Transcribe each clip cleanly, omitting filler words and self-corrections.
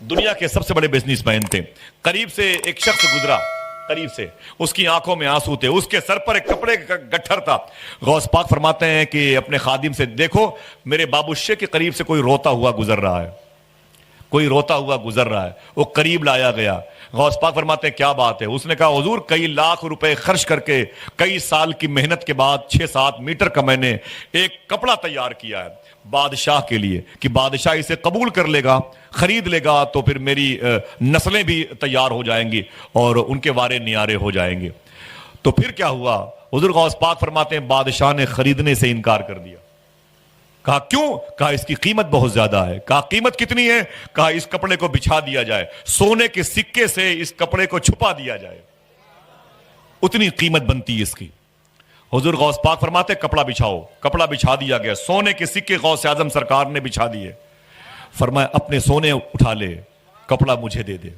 دنیا کے سب سے بڑے بزنس مین تھے. قریب سے ایک شخص گزرا, قریب سے, اس کی آنکھوں میں آنسو تھے, اس کے سر پر ایک کپڑے کا گٹھر تھا. غوث پاک فرماتے ہیں کہ اپنے خادم سے, دیکھو میرے بابوشے کے قریب سے کوئی روتا ہوا گزر رہا ہے, کوئی روتا ہوا گزر رہا ہے. وہ قریب لایا گیا. غوث پاک فرماتے ہیں کیا بات ہے؟ اس نے کہا حضور کئی لاکھ روپے خرچ کر کے کئی سال کی محنت کے بعد 6-7 میٹر کا میں نے ایک کپڑا تیار کیا ہے بادشاہ کے لیے, کہ بادشاہ اسے قبول کر لے گا, خرید لے گا, تو پھر میری نسلیں بھی تیار ہو جائیں گی اور ان کے وارے نیارے ہو جائیں گے. تو پھر کیا ہوا؟ حضور غوث پاک فرماتے ہیں بادشاہ نے خریدنے سے انکار کر دیا. کہا کیوں؟ کہا اس کی قیمت بہت زیادہ ہے. کہا قیمت کتنی ہے؟ کہا اس کپڑے کو بچھا دیا جائے, سونے کے سکے سے اس کپڑے کو چھپا دیا جائے, اتنی قیمت بنتی ہے اس کی. حضور غوث پاک فرماتے کپڑا بچھاؤ. کپڑا بچھا دیا گیا, سونے کے سکے غوث اعظم سرکار نے بچھا دیے. فرمایا اپنے سونے اٹھا لے, کپڑا مجھے دے دے.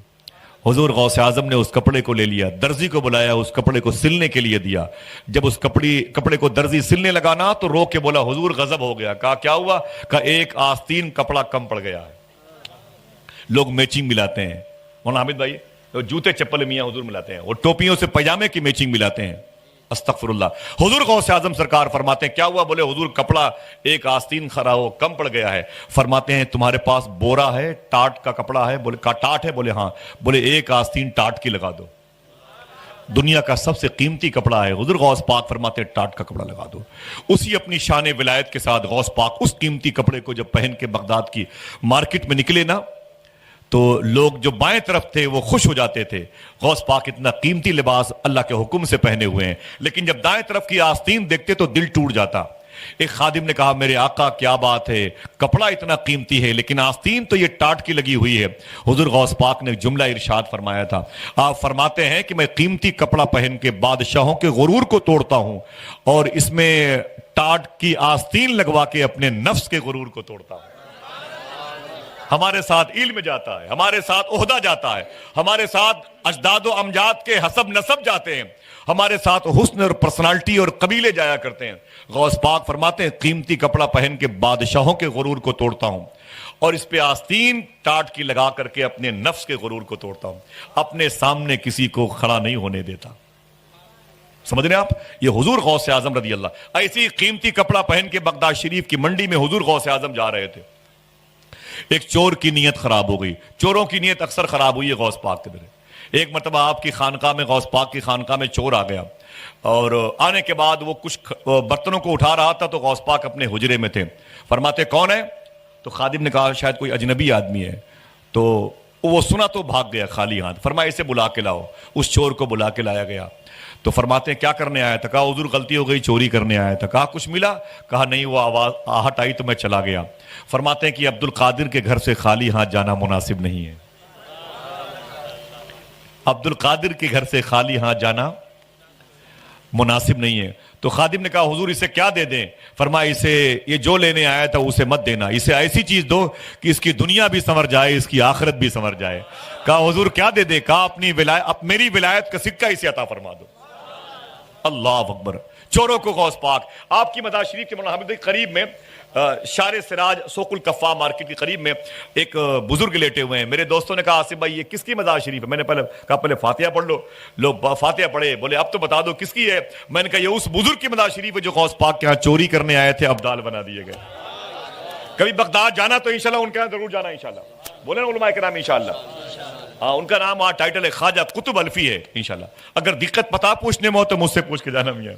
حضور غوث اعظم نے اس کپڑے کو لے لیا, درزی کو بلایا, اس کپڑے کو سلنے کے لیے دیا. جب اس کپڑے کو درزی سلنے لگا نا تو رو کے بولا حضور غضب ہو گیا. کہا کیا ہوا؟ کہا ایک آستین کپڑا کم پڑ گیا ہے. لوگ میچنگ ملاتے ہیں, مولانا حامد بھائی جوتے چپل میاں حضور ملاتے ہیں, اور ٹوپیوں سے پجامے کی میچنگ ملاتے ہیں. استغفر اللہ. حضور غوث اعظم سرکار فرماتے ہیں کیا ہوا؟ بولے حضور کپڑا ایک آستین خرا ہو کم پڑ گیا ہے. فرماتے ہیں تمہارے پاس بورا ہے, ٹاٹ کا کپڑا ہے؟ بولے ٹاٹ ہے. بولے ہاں. بولے ایک آستین ٹاٹ کی لگا دو, دنیا کا سب سے قیمتی کپڑا ہے. حضور غوث پاک فرماتے ہیں ٹاٹ کا کپڑا لگا دو. اسی اپنی شان ولایت کے ساتھ غوث پاک اس قیمتی کپڑے کو جب پہن کے بغداد کی مارکیٹ میں نکلے نا, تو لوگ جو بائیں طرف تھے وہ خوش ہو جاتے تھے, غوث پاک اتنا قیمتی لباس اللہ کے حکم سے پہنے ہوئے ہیں. لیکن جب دائیں طرف کی آستین دیکھتے تو دل ٹوٹ جاتا. ایک خادم نے کہا میرے آقا کیا بات ہے, کپڑا اتنا قیمتی ہے لیکن آستین تو یہ ٹاٹ کی لگی ہوئی ہے. حضور غوث پاک نے جملہ ارشاد فرمایا تھا. آپ فرماتے ہیں کہ میں قیمتی کپڑا پہن کے بادشاہوں کے غرور کو توڑتا ہوں, اور اس میں ٹاٹ کی آستین لگوا کے اپنے نفس کے غرور کو توڑتا ہوں. ہمارے ساتھ علم جاتا ہے, ہمارے ساتھ عہدہ جاتا ہے, ہمارے ساتھ اجداد و امجاد کے حسب نسب جاتے ہیں, ہمارے ساتھ حسن اور پرسنالٹی اور قبیلے جایا کرتے ہیں. غوث پاک فرماتے ہیں قیمتی کپڑا پہن کے بادشاہوں کے غرور کو توڑتا ہوں, اور اس پہ آستین ٹاٹ کی لگا کر کے اپنے نفس کے غرور کو توڑتا ہوں. اپنے سامنے کسی کو کھڑا نہیں ہونے دیتا. سمجھ رہے ہیں آپ؟ یہ حضور غوث اعظم رضی اللہ. ایسی قیمتی کپڑا پہن کے بغداد شریف کی منڈی میں حضور غوث اعظم جا رہے تھے. ایک چور کی نیت خراب ہو گئی. چوروں کی نیت اکثر خراب ہوئی ہے غوث پاک کے در. ایک مرتبہ آپ کی خانقاہ میں, غوث پاک کی خانقاہ میں چور آ گیا, اور آنے کے بعد وہ کچھ برتنوں کو اٹھا رہا تھا, تو غوث پاک اپنے حجرے میں تھے. فرماتے کون ہے؟ تو خادم نے کہا شاید کوئی اجنبی آدمی ہے. تو وہ سنا تو بھاگ گیا خالی ہاتھ. فرمایا اسے بلا کے لاؤ. اس چور کو بلا کے لایا گیا. تو فرماتے ہیں کیا کرنے آیا تھا؟ کہا حضور غلطی ہو گئی, چوری کرنے آیا تھا. کہا کچھ ملا؟ کہا نہیں, وہ آواز آہٹ آئی تو میں چلا گیا. فرماتے ہیں کہ عبد القادر کے گھر سے خالی ہاتھ جانا مناسب نہیں ہے. عبد القادر کے گھر سے خالی ہاتھ جانا مناسب نہیں ہے. تو خادم نے کہا حضور اسے کیا دے دیں؟ فرمایا اسے یہ جو لینے آیا تھا اسے مت دینا, اسے ایسی چیز دو کہ اس کی دنیا بھی سنور جائے, اس کی آخرت بھی سنور جائے. کہا حضور کیا دے دیں؟ کہا میری ولایت کا سکہ اسے عطا فرما دو. اللہ اکبر. چوروں کو غوث پاک آپ کی مزار شریف کے مولانا حامد قریب میں شار سراج سوق الکفا مارکیٹ کے قریب میں ایک بزرگ لیٹے ہوئے ہیں. میرے دوستوں نے کہا آصف بھائی یہ کس کی مزار شریف ہے؟ میں نے پہلے فاتحہ پڑھ لو. لوگ فاتحہ پڑھے, بولے اب تو بتا دو کس کی ہے. میں نے کہا یہ اس بزرگ کی مزار شریف ہے جو غوث پاک کے ہاں چوری کرنے آئے تھے, ابدال بنا دیے گئے. کبھی بغداد جانا تو انشاءاللہ ان کے یہاں ضرور جانا انشاءاللہ. بولے نا علماء کرام انشاءاللہ. ہاں ان کا نام ٹائٹل ہے خواجہ قطب الفی ہے انشاءاللہ. اگر دقت پتہ پوچھنے میں ہو تو مجھ سے پوچھ کے جانا میاں.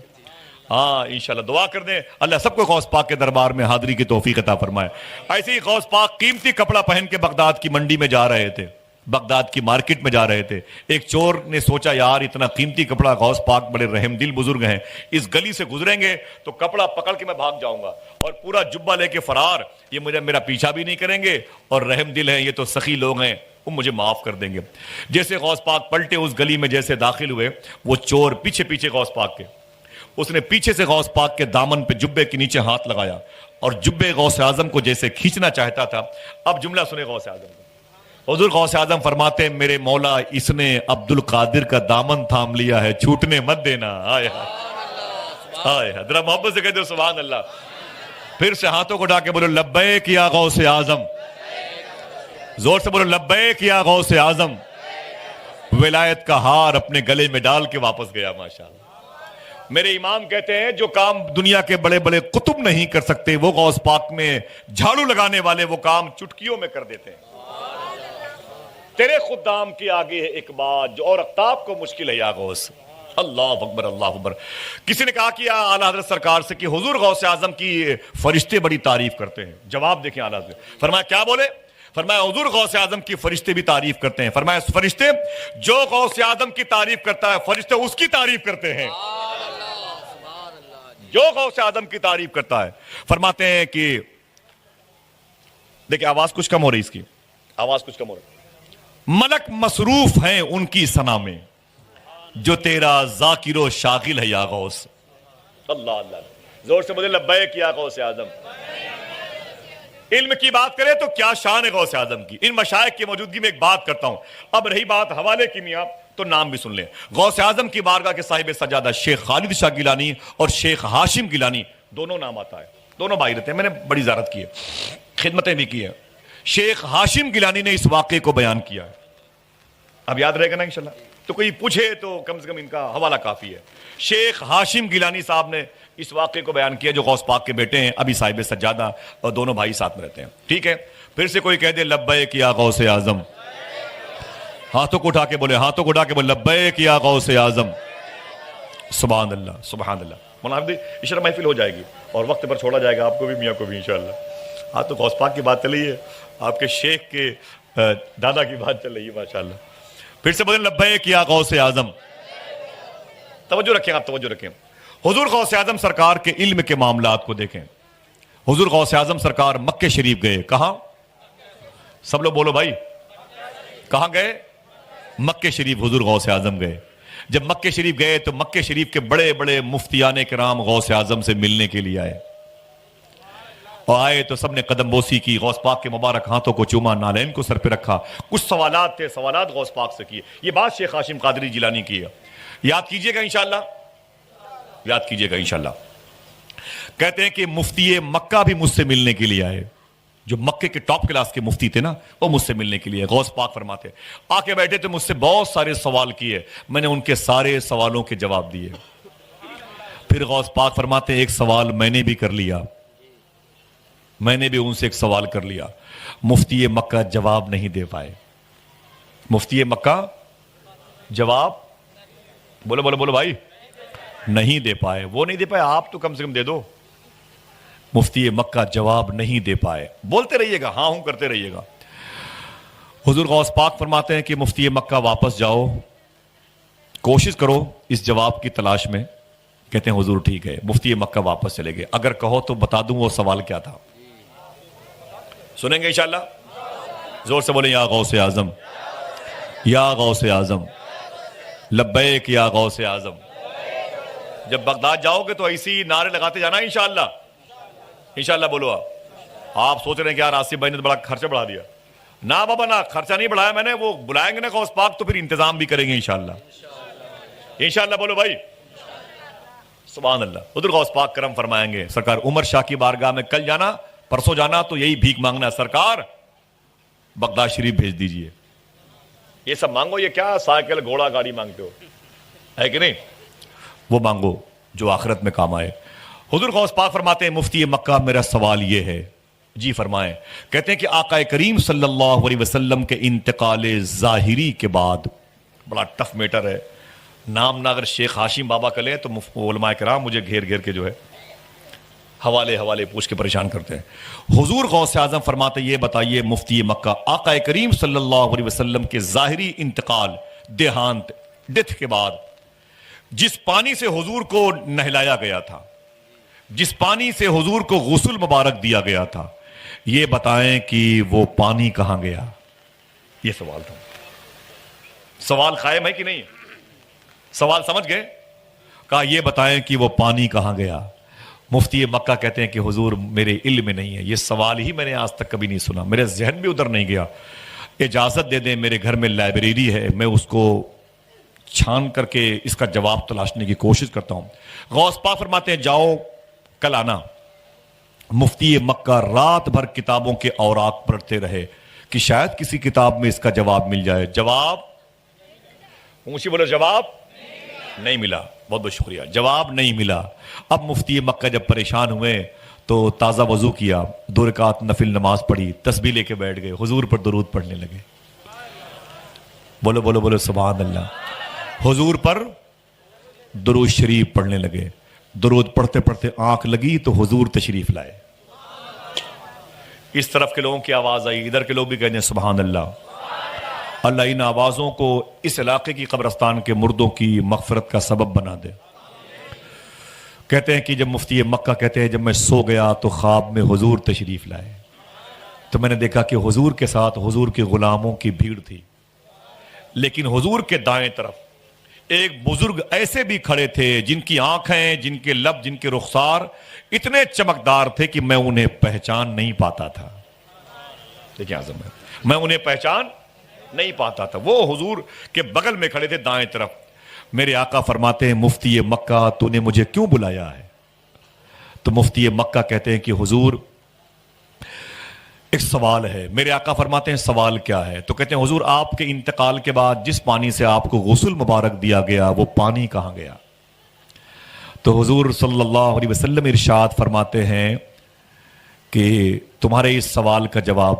ہاں انشاءاللہ دعا کر دیں اللہ سب کو غوث پاک کے دربار میں حاضری کی توفیق عطا فرمائے. ایسے ہی غوث پاک قیمتی کپڑا پہن کے بغداد کی منڈی میں جا رہے تھے, بغداد کی مارکیٹ میں جا رہے تھے. ایک چور نے سوچا یار اتنا قیمتی کپڑا, غوث پاک بڑے رحم دل بزرگ ہیں, اس گلی سے گزریں گے تو کپڑا پکڑ کے میں بھاگ جاؤں گا, اور پورا جبہ لے کے فرار, یہ میرا پیچھا بھی نہیں کریں گے, اور رحم دل ہیں, یہ تو سخی لوگ ہیں, وہ مجھے معاف کر دیں گے. جیسے غوث پاک پلٹے اس گلی میں جیسے داخل ہوئے, وہ چور پیچھے غوث پاک کے, اس نے پیچھے سے غوث پاک کے دامن پہ جبے کے نیچے ہاتھ لگایا, اور جبے غوث اعظم کو جیسے کھینچنا چاہتا تھا. اب جملہ سنے غوث اعظم کا. حضور غوث اعظم فرماتے ہیں میرے مولا اس نے عبد القادر کا دامن تھام لیا ہے, چھوٹنے مت دینا. ذرا محبت سے کہتے ہو سبحان اللہ. پھر سے ہاتھوں کو اٹھا کے بولو لبیک یا غوث اعظم, زور سے بولو لبیک یا غوث اعظم. ولایت کا ہار اپنے گلے میں ڈال کے واپس گیا. ماشاءاللہ. میرے امام کہتے ہیں جو کام دنیا کے بڑے بڑے قطب نہیں کر سکتے وہ غوث پاک میں جھاڑو لگانے والے وہ کام چٹکیوں میں کر دیتے ہیں. تیرے خدام کے آگے ہے ایک بات جو اور اقطاب کو مشکل ہے یا غوث. اللہ اکبر اللہ اکبر. کسی نے کہا کہ اعلیٰ حضرت سرکار سے کہ حضور غوث اعظم کی فرشتے بڑی تعریف کرتے ہیں. جواب دیکھیں اعلیٰ حضرت. فرمایا کیا بولے؟ فرمایا حضور غوث اعظم کی فرشتے بھی تعریف کرتے ہیں. فرمایا فرشتے جو غوث اعظم کی تعریف کرتا ہے فرشتے اس کی تعریف کرتے ہیں. جو غوث اعظم کی تعریف کرتا ہے. فرماتے ہیں کہ دیکھیں آواز کچھ کم ہو رہی اس کی, آواز کچھ کم ہو رہی. ملک مصروف ہیں ان کی ثنا میں جو تیرا ذاکر و شاغل ہے یا غوث. اللہ اللہ. زور سے بولے لبیک یا غوث اعظم. علم کی بات کرے تو کیا شان ہے غوث اعظم کی. ان مشائخ کی موجودگی میں ایک بات کرتا ہوں. اب رہی بات حوالے کی میاں تو نام بھی سن لیں. غوث اعظم کی بارگاہ کے صاحب سجادہ شیخ خالد شاہ گیلانی اور شیخ ہاشم گیلانی دونوں نام آتا ہے. دونوں بھائی رہتے ہیں. میں نے بڑی زیارت کی ہے, خدمتیں بھی کی ہیں. شیخ ہاشم گیلانی نے اس واقعے کو بیان کیا ہے. اب یاد رہے گا نا انشاءاللہ. تو کوئی پوچھے تو کم سے کم ان کا حوالہ کافی ہے. شیخ ہاشم گیلانی صاحب نے اس واقعے کو بیان کیا جو غوث پاک کے بیٹے ہیں, ابھی صاحب سجادہ, اور دونوں بھائی ساتھ میں رہتے ہیں. ٹھیک ہے. پھر سے کوئی کہہ دے لبیک یا غوث اعظم. ہاتھوں کو اٹھا کے بولے, ہاتھوں کو اٹھا کے بولے لبیک یا غوث اعظم. سبحان اللہ سبحان اللہ. مولانا اشارہ محفل ہو جائے گی اور وقت پر چھوڑا جائے گا آپ کو بھی میاں کو بھی انشاءاللہ. ہاں تو غوث پاک کی بات چل رہی ہے, آپ کے شیخ کے دادا کی بات چل رہی ہے ماشاءاللہ. پھر سے بولیں لبیک یا غوث اعظم. توجہ رکھیں, آپ توجہ رکھیں. حضور غوث اعظم سرکار کے علم کے معاملات کو دیکھیں. حضور غوث اعظم سرکار مکہ شریف گئے. کہاں؟ سب لوگ بولو بھائی, کہاں گئے؟ مکہ شریف حضور غوث اعظم گئے. جب مکہ شریف گئے تو مکہ شریف کے بڑے بڑے مفتیان کرام غوث اعظم سے ملنے کے لیے آئے, اور آئے تو سب نے قدم بوسی کی. غوث پاک کے مبارک ہاتھوں کو چوما, نالین کو سر پہ رکھا. کچھ سوالات تھے, سوالات غوث پاک سے کیے. یہ بات شیخ ہاشم قادری جیلانی کی ہے. یاد کیجئے گا انشاءاللہ, یاد کیجئے گا انشاءاللہ. کہتے ہیں کہ مفتی مکہ بھی مجھ سے ملنے کے لیے آئے. جو مکے کے ٹاپ کلاس کے مفتی تھے نا, وہ مجھ سے ملنے کے لیے. غوث پاک فرماتے آ کے بیٹھے تو مجھ سے بہت سارے سوال کیے, میں نے ان کے سارے سوالوں کے جواب دیے. پھر غوث پاک فرماتے ایک سوال میں نے بھی کر لیا, میں نے بھی ان سے ایک سوال کر لیا. مفتی مکہ جواب نہیں دے پائے. مفتی مکہ جواب بولو بولو بولو بھائی نہیں دے پائے. وہ نہیں دے پائے, آپ تو کم سے کم دے دو. مفتی مکہ جواب نہیں دے پائے. بولتے رہیے گا, ہاں ہوں کرتے رہیے گا. حضور غوث پاک فرماتے ہیں کہ مفتی مکہ واپس جاؤ, کوشش کرو اس جواب کی تلاش میں. کہتے ہیں حضور ٹھیک ہے. مفتی مکہ واپس چلے گئے. اگر کہو تو بتا دوں وہ سوال کیا تھا. سنیں گے انشاءاللہ. زور سے بولیں یا غوث اعظم, یا غوث اعظم, لبیک یا غوث اعظم. جب بغداد جاؤ گے تو ایسی نعرے لگاتے جانا انشاءاللہ. انشاءاللہ بولو. آپ سوچ رہے ہیں کہ یار آصف بھائی نے تو بڑا خرچہ بڑھا دیا. نہ بابا نہ, خرچہ نہیں بڑھایا میں نے. وہ بلائیں گے نا غوث پاک تو پھر انتظام بھی کریں گے انشاءاللہ. انشاءاللہ بولو بھائی. سبحان اللہ. حضور غوث پاک کرم فرمائیں گے سرکار عمر شاہ کی بارگاہ میں کل جانا, پرسوں جانا, تو یہی بھیک مانگنا, سرکار بغداد شریف بھیج دیجئے. یہ سب مانگو. یہ کیا سائیکل گھوڑا گاڑی مانگتے ہو, ہے کہ نہیں؟ وہ مانگو جو آخرت میں کام آئے. حضور غوث پاک فرماتے ہیں مفتی مکہ میرا سوال یہ ہے. جی فرمائیں. کہتے ہیں کہ آقا کریم صلی اللہ علیہ وسلم کے انتقال ظاہری کے بعد, بڑا ٹف میٹر ہے, نام نہ اگر شیخ ہاشم بابا کا لیں تو علماء کرام مجھے گھیر گھیر کے جو ہے حوالے پوچھ کے پریشان کرتے ہیں. حضور غوث اعظم فرماتے یہ بتائیے مفتی مکہ آقا کریم صلی اللہ علیہ وسلم کے ظاہری انتقال, دیہانت, ڈیتھ کے بعد جس پانی سے حضور کو نہلایا گیا تھا, جس پانی سے حضور کو غسل مبارک دیا گیا تھا, یہ بتائیں کہ وہ پانی کہاں گیا. یہ سوال تھا. سوال قائم ہے کہ نہیں؟ سوال سمجھ گئے؟ کہا یہ بتائیں کہ وہ پانی کہاں گیا. مفتی مکہ کہتے ہیں کہ حضور میرے علم میں نہیں ہے, یہ سوال ہی میں نے آج تک کبھی نہیں سنا, میرے ذہن بھی ادھر نہیں گیا. اجازت دے دیں, میرے گھر میں لائبریری ہے, میں اس کو چھان کر کے اس کا جواب تلاشنے کی کوشش کرتا ہوں. غوث پاک فرماتے ہیں جاؤ کل آنا. مفتی مکہ رات بھر کتابوں کے اوراق پڑھتے رہے. کہ شاید کسی کتاب میں اس کا جواب مل جائے. جواب اونچی بولو, جواب نہیں ملا. بہت بہت شکریہ. جواب نہیں ملا. اب مفتی مکہ جب پریشان ہوئے تو تازہ وضو کیا, 2 رکعت نفل نماز پڑھی, تسبیح لے کے بیٹھ گئے, حضور پر درود پڑھنے لگے. بولو بولو بولو سبحان اللہ. حضور پر درود شریف پڑھنے لگے. درود پڑھتے پڑھتے آنکھ لگی تو حضور تشریف لائے. اس طرف کے لوگوں کی آواز آئی, ادھر کے لوگ بھی کہتے ہیں سبحان اللہ. اللہ ان آوازوں کو اس علاقے کی قبرستان کے مردوں کی مغفرت کا سبب بنا دے. کہتے ہیں کہ جب مفتی مکہ کہتے ہیں جب میں سو گیا تو خواب میں حضور تشریف لائے, تو میں نے دیکھا کہ حضور کے ساتھ حضور کے غلاموں کی بھیڑ تھی, لیکن حضور کے دائیں طرف ایک بزرگ ایسے بھی کھڑے تھے جن کی آنکھیں, جن کے لب, جن کے رخسار اتنے چمکدار تھے کہ میں انہیں پہچان نہیں پاتا تھا. دیکھیں اعظم ہے, میں انہیں پہچان نہیں پاتا تھا. وہ حضور کے بغل میں کھڑے تھے دائیں طرف. میرے آقا فرماتے ہیں مفتی مکہ تو نے مجھے کیوں بلایا ہے؟ تو مفتی مکہ کہتے ہیں کہ حضور ایک سوال ہے. میرے آقا فرماتے ہیں سوال کیا ہے؟ تو کہتے ہیں حضور آپ کے انتقال کے بعد جس پانی سے آپ کو غسل مبارک دیا گیا وہ پانی کہاں گیا؟ تو حضور صلی اللہ علیہ وسلم ارشاد فرماتے ہیں کہ تمہارے اس سوال کا جواب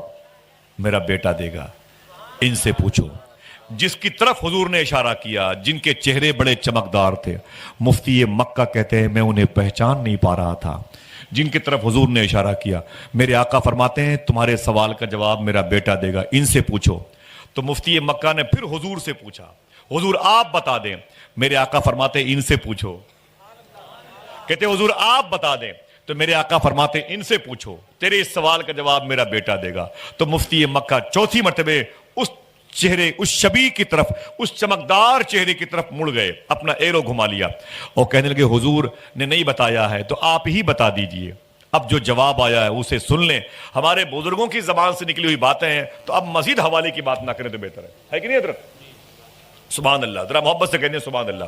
میرا بیٹا دے گا, ان سے پوچھو. جس کی طرف حضور نے اشارہ کیا, جن کے چہرے بڑے چمکدار تھے, مفتی مکہ کہتے ہیں میں انہیں پہچان نہیں پا رہا تھا. جن کی طرف حضور نے اشارہ کیا, میرے آقا فرماتے ہیں تمہارے سوال کا جواب میرا بیٹا دے گا, ان سے پوچھو. تو مفتی مکہ نے پھر حضور سے پوچھا, حضور آپ بتا دیں. میرے آقا فرماتے ہیں ان سے پوچھو. کہتے ہیں حضور آپ بتا دیں. تو میرے آقا فرماتے ہیں ان سے پوچھو, تیرے اس سوال کا جواب میرا بیٹا دے گا. تو مفتی مکہ چوتھی مرتبہ اس چہرے, اس شبیہ کی طرف, اس چمکدار چہرے کی طرف مڑ گئے, اپنا ایرو گھما لیا اور کہنے لگے حضور نے نہیں بتایا ہے تو آپ ہی بتا دیجئے. اب جو جواب آیا ہے اسے سن لیں. ہمارے بزرگوں کی زبان سے نکلی ہوئی باتیں ہیں تو اب مزید حوالے کی بات نہ کریں تو بہتر ہے کہ نہیں حضرت؟ سبحان اللہ. ذرا محبت سے کہتے ہیں سبحان اللہ.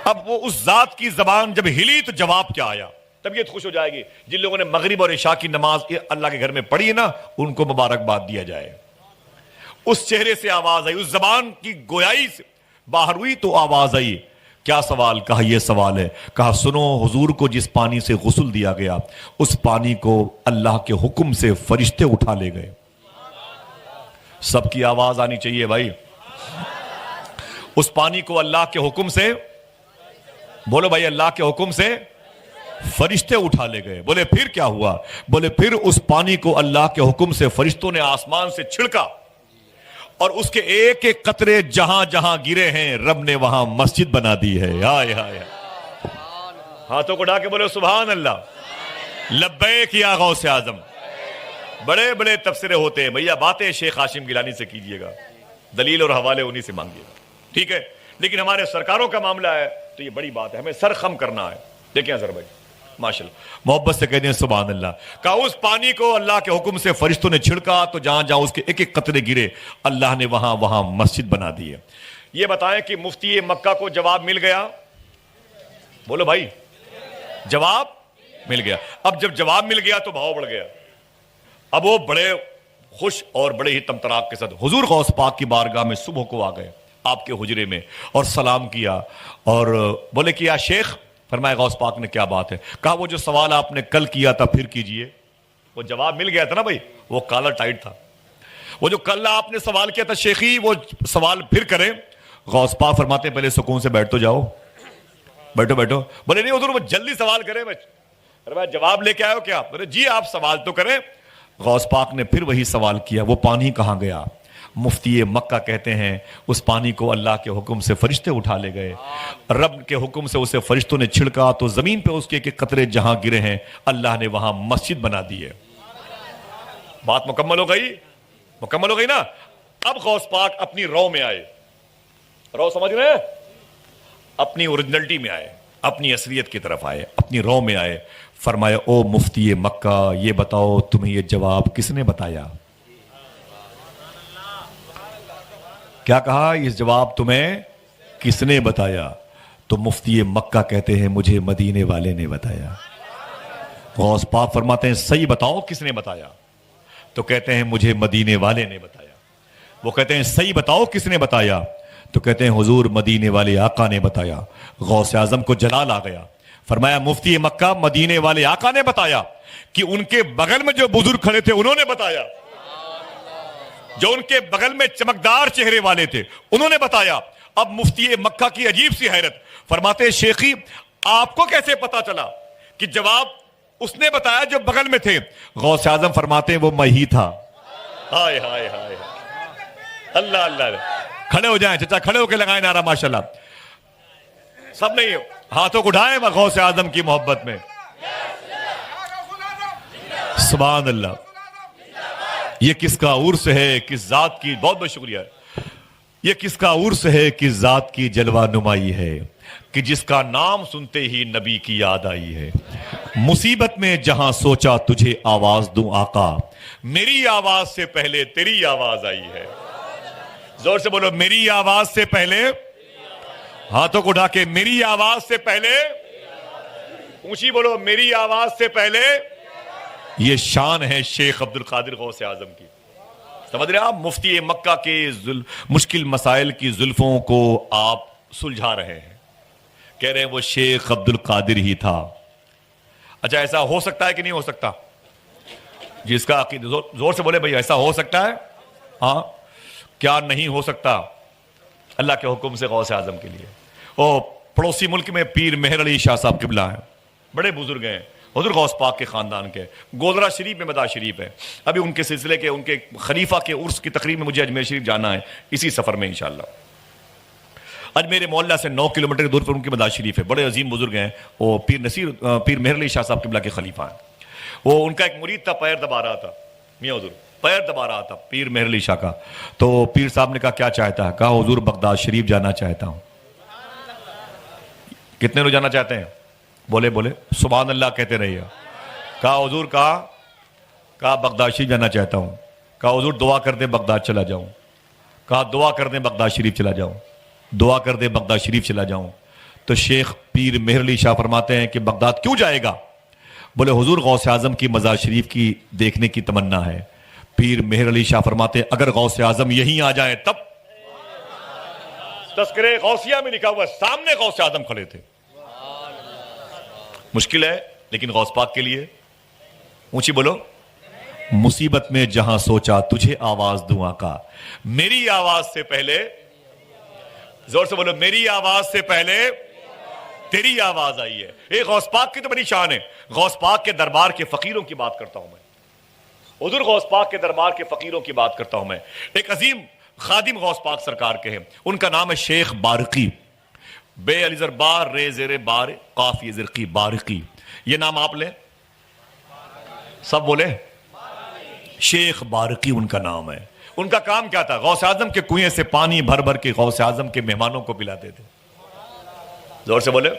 اب وہ اس ذات کی زبان جب ہلی تو جواب کیا آیا؟ طبیعت خوش ہو جائے گی. جن لوگوں نے مغرب اور عشاء کی نماز اللہ کے گھر میں پڑھی ہے نا, ان کو مبارکباد دیا جائے. اس چہرے سے آواز آئی, اس زبان کی گویائی سے باہر ہوئی تو آواز آئی. کیا سوال؟ کہا یہ سوال ہے. کہا سنو, حضور کو جس پانی سے غسل دیا گیا اس پانی کو اللہ کے حکم سے فرشتے اٹھا لے گئے. سب کی آواز آنی چاہیے بھائی. اس پانی کو اللہ کے حکم سے, بولو بھائی, اللہ کے حکم سے فرشتے اٹھا لے گئے. بولے پھر کیا ہوا؟ بولے پھر اس پانی کو اللہ کے حکم سے فرشتوں نے آسمان سے چھڑکا اور اس کے ایک ایک قطرے جہاں جہاں گرے ہیں رب نے وہاں مسجد بنا دی ہے. ہائے ہائے, ہاتھوں کو اٹھا کے بولے سبحان اللہ. لبیک یا غوث اعظم. بڑے بڑے تفسیریں ہوتے ہیں بھیا, باتیں شیخ ہاشم گیلانی سے کیجئے گا, دلیل اور حوالے انہی سے مانگیے گا, ٹھیک ہے. لیکن ہمارے سرکاروں کا معاملہ ہے تو یہ بڑی بات ہے, ہمیں سر خم کرنا ہے. دیکھیں اظہر بھائی ماشاءاللہ, محبت سے کہتے ہیں سبحان اللہ. کہا اس پانی کو اللہ کے حکم سے فرشتوں نے چھڑکا تو جہاں جہاں اس کے ایک ایک قطرے گرے اللہ نے وہاں وہاں مسجد بنا دی ہے. یہ بتائیں کہ مفتی مکہ کو جواب مل گیا؟ بولو بھائی, جواب مل گیا. اب جب جواب مل گیا تو بھاؤ بڑھ گیا. اب وہ بڑے خوش اور بڑے ہی تمطراق کے ساتھ حضور غوث پاک کی بارگاہ میں صبح کو آ گئے آپ کے حجرے میں اور سلام کیا اور بولے کہ یا شیخ. فرمایا غوث پاک نے کیا بات ہے؟ کہا وہ جو سوال آپ نے کل کیا تھا پھر کیجئے. وہ جواب مل گیا تھا نا بھائی, وہ کالر ٹائٹ تھا. وہ جو کل آپ نے سوال کیا تھا شیخی, وہ سوال پھر کریں. غوث پاک فرماتے ہیں پہلے سکون سے بیٹھ تو جاؤ, بیٹھو بیٹھو. بولے نہیں حضور وہ جلدی سوال کریں. ارے جواب لے کے آئے ہو کیا؟ بولے جی آپ سوال تو کریں. غوث پاک نے پھر وہی سوال کیا, وہ پانی کہاں گیا؟ مفتی مکہ کہتے ہیں اس پانی کو اللہ کے حکم سے فرشتے اٹھا لے گئے. رب کے حکم سے اسے فرشتوں نے چھڑکا تو زمین پہ اس کے ایک قطرے جہاں گرے ہیں اللہ نے وہاں مسجد بنا دی ہے. بات مکمل ہو گئی؟ مکمل ہو گئی نا. اب غوث پاک اپنی رو میں آئے. رو سمجھ رہے ہیں؟ اپنی اوریجنلٹی میں آئے, اپنی اصلیت کی طرف آئے, اپنی رو میں آئے. فرمایا او مفتی مکہ یہ بتاؤ تمہیں یہ جواب کس نے بتایا؟ کیا کہا؟ یہ جواب تمہیں کس نے بتایا؟ تو مفتی مکہ کہتے ہیں مجھے مدینے والے نے بتایا. غوث پاک فرماتے ہیں صحیح بتاؤ کس نے بتایا؟ تو کہتے ہیں مجھے مدینے والے نے بتایا. وہ کہتے ہیں صحیح بتاؤ کس نے بتایا؟ تو کہتے ہیں حضور مدینے والے آقا نے بتایا. غوث اعظم کو جلال آ گیا. فرمایا مفتی مکہ مدینے والے آقا نے بتایا کہ ان کے بغل میں جو بزرگ کھڑے تھے انہوں نے بتایا، جو ان کے بغل میں چمکدار چہرے والے تھے انہوں نے بتایا. اب مفتی مکہ کی عجیب سی حیرت، فرماتے شیخی آپ کو کیسے پتا چلا کہ جواب اس نے بتایا جو بغل میں تھے؟ غوث اعظم فرماتے ہیں وہ میں ہی تھا. ہائے ہائے ہائے اللہ اللہ. کھڑے ہو جائیں چچا، کھڑے ہو کے لگائیں نعرہ ماشاءاللہ. سب نے ہاتھوں کو اٹھائیں غوث اعظم کی محبت میں. سبحان اللہ. یہ کس کا عرس ہے کس ذات کی، بہت بہت شکریہ. یہ کس کا عرس ہے کس ذات کی جلوہ نمائی ہے کہ جس کا نام سنتے ہی نبی کی یاد آئی ہے. مصیبت میں جہاں سوچا تجھے آواز دوں آقا، میری آواز سے پہلے تیری آواز آئی ہے. زور سے بولو میری آواز سے پہلے، ہاتھوں کو اٹھا کے میری آواز سے پہلے، اونچی بولو میری آواز سے پہلے. یہ شان ہے شیخ عبد القادر غوث اعظم کی. سمجھ رہے آپ؟ مفتی مکہ کے مشکل مسائل کی زلفوں کو آپ سلجھا رہے ہیں، کہہ رہے ہیں وہ شیخ عبد القادر ہی تھا. اچھا ایسا ہو سکتا ہے کہ نہیں ہو سکتا؟ جس کا عقیدہ زور سے بولے بھئی ایسا ہو سکتا ہے؟ ہاں کیا نہیں ہو سکتا؟ اللہ کے حکم سے غوث اعظم کے لیے. وہ پڑوسی ملک میں پیر مہر علی شاہ صاحب قبلہ ہیں، بڑے بزرگ ہیں، حضور غوث پاک کے خاندان کے. گودرا شریف میں مدار شریف ہے. ابھی ان کے سلسلے کے ان کے خلیفہ کے عرس کی تقریب میں مجھے اجمیر شریف جانا ہے اسی سفر میں انشاءاللہ. اجمیر محلہ سے 9 کلومیٹر دور پر ان کی مدار شریف ہے. بڑے عظیم بزرگ ہیں وہ، پیر مہر علی شاہ صاحب قبلہ کے خلیفہ ہیں. وہ ان کا ایک مرید تھا، پیر دبا رہا تھا، میاں حضور پیر دبا رہا تھا پیر مہر علی شاہ کا. تو پیر صاحب نے کہا کیا چاہتا ہے؟ کہا حضور بغداد شریف جانا چاہتا ہوں. کتنے لوگ جانا چاہتے ہیں؟ بولے بولے سبحان اللہ کہتے رہیے. کہا حضور کہا بغداد شریف جانا چاہتا ہوں. کہا حضور دعا کر دیں بغداد چلا جاؤں. کہا دعا کر دیں بغداد شریف چلا جاؤں. دعا کر دیں بغداد شریف چلا جاؤں. تو شیخ پیر مہر علی شاہ فرماتے ہیں کہ بغداد کیوں جائے گا؟ بولے حضور غوث اعظم کی مزار شریف کی دیکھنے کی تمنا ہے. پیر مہر علی شاہ فرماتے ہیں اگر غوث اعظم یہیں آ جائیں تب. تذکرے غوثیہ میں لکھا ہوا سامنے غوث اعظم کھڑے تھے. مشکل ہے لیکن غوث پاک کے لیے اونچی بولو مصیبت میں جہاں سوچا تجھے آواز دوں آقا، میری آواز سے پہلے، زور سے بولو میری آواز سے پہلے تیری آواز آئی ہے. ایک غوث پاک کی تو بڑی شان ہے. غوث پاک کے دربار کے فقیروں کی بات کرتا ہوں میں. حضور غوث پاک کے دربار کے فقیروں کی بات کرتا ہوں میں. ایک عظیم خادم غوث پاک سرکار کے ہیں، ان کا نام ہے شیخ بارقی. بے علی زر بار رے زیر بار قافی زرقی بارقی. یہ نام آپ لیں سب بولے. شیخ بارقی ان کا نام ہے. ان کا کام کیا تھا؟ غوث اعظم کے کنویں سے پانی بھر بھر کے غوث اعظم کے مہمانوں کو پلاتے تھے. زور سے بولے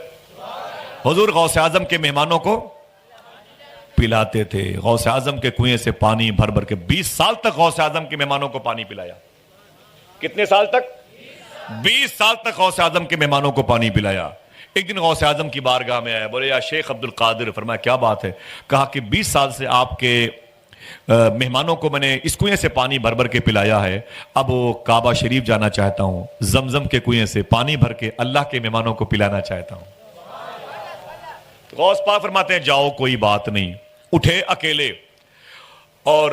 حضور غوث اعظم کے مہمانوں کو پلاتے تھے. غوث اعظم کے کنویں سے پانی بھر بھر کے 20 سال تک غوث اعظم کے مہمانوں کو پانی پلایا. کتنے سال تک؟ 20 سال تک غوث اعظم کے مہمانوں کو پانی پلایا. ایک دن غوث اعظم کی بارگاہ میں آیا، بولے یا شیخ عبد القادر. فرمایا کیا بات ہے؟ کہا کہ 20 سال سے آپ کے مہمانوں کو میں نے اس کنویں سے پانی بھر بھر کے پلایا ہے، اب وہ کعبہ شریف جانا چاہتا ہوں، زمزم کے کنویں سے پانی بھر کے اللہ کے مہمانوں کو پلانا چاہتا ہوں. غوث پاک فرماتے ہیں جاؤ کوئی بات نہیں. اٹھے اکیلے اور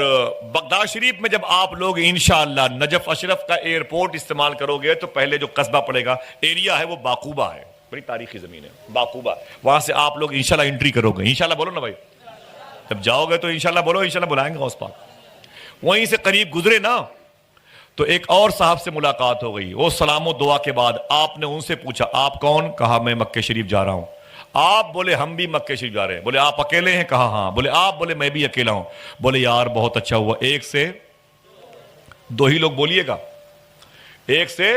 بغداد شریف میں جب آپ لوگ انشاءاللہ نجف اشرف کا ایئرپورٹ استعمال کرو گے تو پہلے جو قصبہ پڑے گا ایریا ہے وہ باقوبہ ہے. بڑی تاریخی زمین ہے باقوبہ. وہاں سے آپ لوگ انشاءاللہ انٹری کرو گے. انشاءاللہ بولو نا بھائی. جب جاؤ گے تو انشاءاللہ بولو، انشاءاللہ بلائیں گے غوث پاک. وہیں سے قریب گزرے نا تو ایک اور صاحب سے ملاقات ہو گئی. وہ سلام و دعا کے بعد آپ نے ان سے پوچھا آپ کون؟ کہا میں مکہ شریف جا رہا ہوں. آپ بولے ہم بھی مکہ شریف جا رہے ہیں. بولے آپ اکیلے ہیں؟ کہا ہاں. بولے آپ؟ بولے میں بھی اکیلا ہوں. بولے یار بہت اچھا ہوا، ایک سے دو ہی لوگ بولیے گا، ایک سے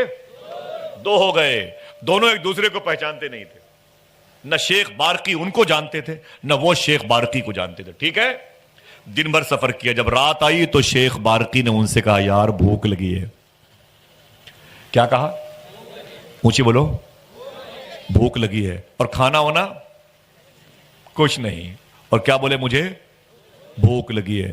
دو ہو گئے. دونوں ایک دوسرے کو پہچانتے نہیں تھے. نہ شیخ بارقی ان کو جانتے تھے نہ وہ شیخ بارقی کو جانتے تھے. ٹھیک ہے، دن بھر سفر کیا. جب رات آئی تو شیخ بارقی نے ان سے کہا یار بھوک لگی ہے. کیا کہا؟ اونچی بولو بھوک لگی ہے. اور کھانا ہونا کچھ نہیں. اور کیا بولے؟ مجھے بھوک لگی ہے.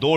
2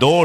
2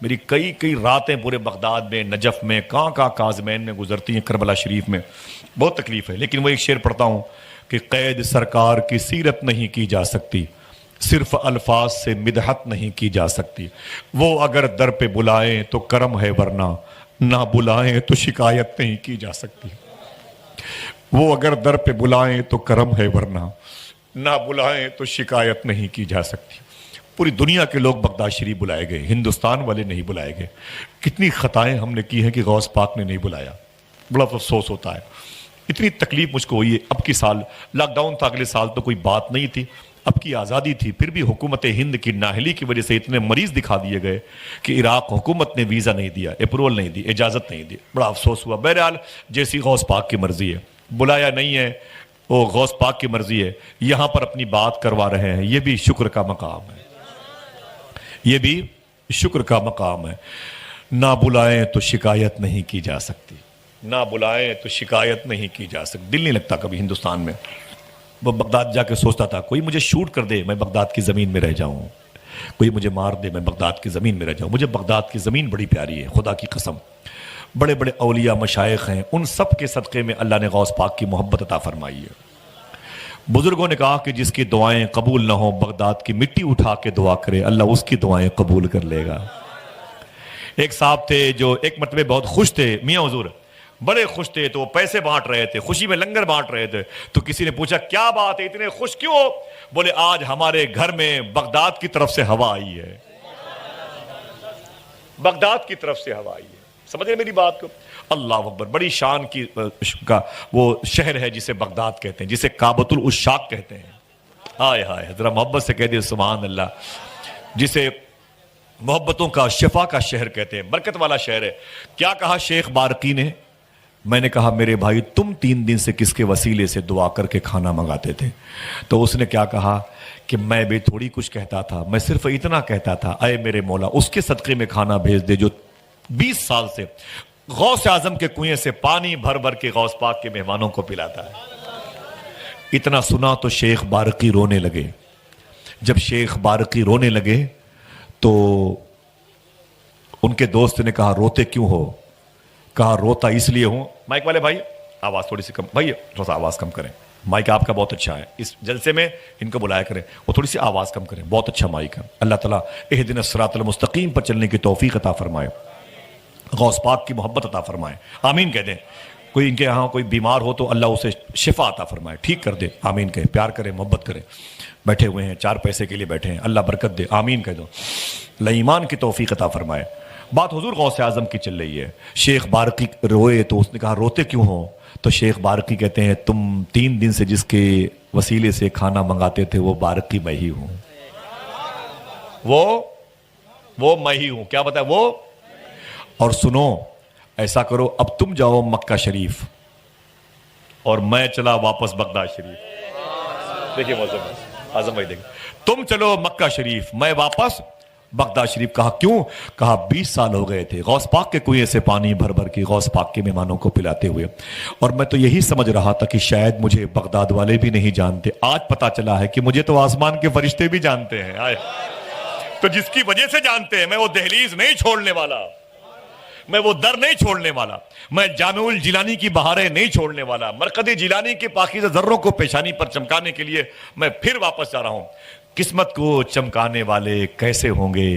میری کئی راتیں پورے بغداد میں، نجف میں، کہاں کاظمین میں گزرتی ہیں، کربلا شریف میں، بہت تکلیف ہے. لیکن وہ ایک شعر پڑھتا ہوں کہ قید سرکار کی سیرت نہیں کی جا سکتی، صرف الفاظ سے مدحت نہیں کی جا سکتی. وہ اگر در پہ بلائیں تو کرم ہے، ورنہ نہ بلائیں تو شکایت نہیں کی جا سکتی. وہ اگر در پہ بلائیں تو کرم ہے، ورنہ نہ بلائیں تو شکایت نہیں کی جا سکتی. پوری دنیا کے لوگ بغداد شریف بلائے گئے، ہندوستان والے نہیں بلائے گئے. کتنی خطائیں ہم نے کی ہیں کہ غوث پاک نے نہیں بلایا. بڑا افسوس ہوتا ہے. اتنی تکلیف مجھ کو ہوئی ہے. اب کی سال لاک ڈاؤن تھا، اگلے سال تو کوئی بات نہیں تھی، اب کی آزادی تھی، پھر بھی حکومت ہند کی نااہلی کی وجہ سے اتنے مریض دکھا دیے گئے کہ عراق حکومت نے ویزا نہیں دیا، اپروول نہیں دی، اجازت نہیں دی. بڑا افسوس ہوا. بہرحال جیسی غوث پاک کی مرضی ہے، بلایا نہیں ہے، وہ غوث پاک کی مرضی ہے. یہاں پر اپنی بات کروا رہے ہیں، یہ بھی شکر کا مقام ہے، یہ بھی شکر کا مقام ہے. نہ بلائیں تو شکایت نہیں کی جا سکتی، نہ بلائیں تو شکایت نہیں کی جا سکتی. دل نہیں لگتا کبھی ہندوستان میں. وہ بغداد جا کے سوچتا تھا کوئی مجھے شوٹ کر دے، میں بغداد کی زمین میں رہ جاؤں، کوئی مجھے مار دے، میں بغداد کی زمین میں رہ جاؤں. مجھے بغداد کی زمین بڑی پیاری ہے، خدا کی قسم. بڑے بڑے اولیاء مشائخ ہیں، ان سب کے صدقے میں اللہ نے غوث پاک کی محبت عطا فرمائی ہے. بزرگوں نے کہا کہ جس کی دعائیں قبول نہ ہوں، بغداد کی مٹی اٹھا کے دعا کرے، اللہ اس کی دعائیں قبول کر لے گا. ایک صاحب تھے جو ایک مرتبہ بہت خوش تھے، میاں حضور بڑے خوش تھے، تو وہ پیسے بانٹ رہے تھے، خوشی میں لنگر بانٹ رہے تھے. تو کسی نے پوچھا کیا بات ہے، اتنے خوش کیوں ہو؟ بولے آج ہمارے گھر میں بغداد کی طرف سے ہوا آئی ہے، بغداد کی طرف سے ہوا آئی ہے. سمجھ رہے میری بات کو؟ اللہ اکبر. بڑی شان کی کا وہ شہر ہے جسے بغداد کہتے ہیں، جسے کعبۃ العشاق کہتے ہیں. ہائے ہائے، ذرا محبت سے کہہ دیں سبحان اللہ. جسے محبتوں کا، شفا کا شہر کہتے ہیں، برکت والا شہر ہے. کیا کہا شیخ بارقی نے؟ میں نے کہا میرے بھائی تم 3 دن سے کس کے وسیلے سے دعا کر کے کھانا منگاتے تھے؟ تو اس نے کیا کہا کہ میں بھی تھوڑی کچھ کہتا تھا، میں صرف اتنا کہتا تھا اے میرے مولا اس کے صدقے میں کھانا بھیج دے جو 20 سال سے غوث اعظم کے کنویں سے پانی بھر بھر کے غوث پاک کے مہمانوں کو پلاتا ہے. اتنا سنا تو شیخ بارقی رونے لگے. جب شیخ بارقی رونے لگے تو ان کے دوست نے کہا روتے کیوں ہو؟ کہا روتا اس لیے ہوں. مائک والے بھائی آواز تھوڑی سی کم، بھائی تھوڑا سا آواز کم کریں. مائک آپ کا بہت اچھا ہے، اس جلسے میں ان کو بلایا کریں، وہ تھوڑی سی آواز کم کریں، بہت اچھا مائک ہے. اللہ تعالیٰ اہدنا الصراط المستقیم پر چلنے کی توفیق عطا فرمائے، غوث پاک کی محبت عطا فرمائے. آمین کہہ دیں. کوئی ان کے یہاں کوئی بیمار ہو تو اللہ اسے شفا عطا فرمائے، ٹھیک کر دے. آمین کہیں، پیار کریں، محبت کریں. بیٹھے ہوئے ہیں 4 پیسے کے لیے بیٹھے ہیں، اللہ برکت دے. آمین کہہ دو. اللہ ایمان کی توفیق عطا فرمائے. بات حضور غوث اعظم کی چل رہی ہے. شیخ بارقی روئے تو اس نے کہا روتے کیوں ہو؟ تو شیخ بارقی کہتے ہیں تم 3 دن سے جس کے وسیلے سے کھانا منگاتے تھے وہ بارقی میں ہی ہوں، وہ میں ہی ہوں. کیا بتا وہ؟ اور سنو ایسا کرو اب تم جاؤ مکہ شریف اور میں چلا واپس بغداد شریف. دیکھیے موسم اعظم بھائی، دیکھیں تم چلو مکہ شریف، میں واپس بغداد شریف. کہا کیوں؟ کہا 20 سال ہو گئے تھے غوث پاک کے کنویں سے پانی بھر بھر کے غوث پاک کے مہمانوں کو پلاتے ہوئے، اور میں تو یہی سمجھ رہا تھا کہ شاید مجھے بغداد والے بھی نہیں جانتے. آج پتا چلا ہے کہ مجھے تو آسمان کے فرشتے بھی جانتے ہیں. آئے تو جس کی وجہ سے جانتے ہیں، میں وہ دہلیز نہیں چھوڑنے والا، میں وہ در نہیں چھوڑنے والا، میں جامع الجیلانی کی بہاریں نہیں چھوڑنے والا، مرقد جیلانی کے پاکیزہ ذروں کو پیشانی پر چمکانے کے لیے میں پھر واپس جا رہا ہوں. قسمت کو چمکانے والے کیسے ہوں گے،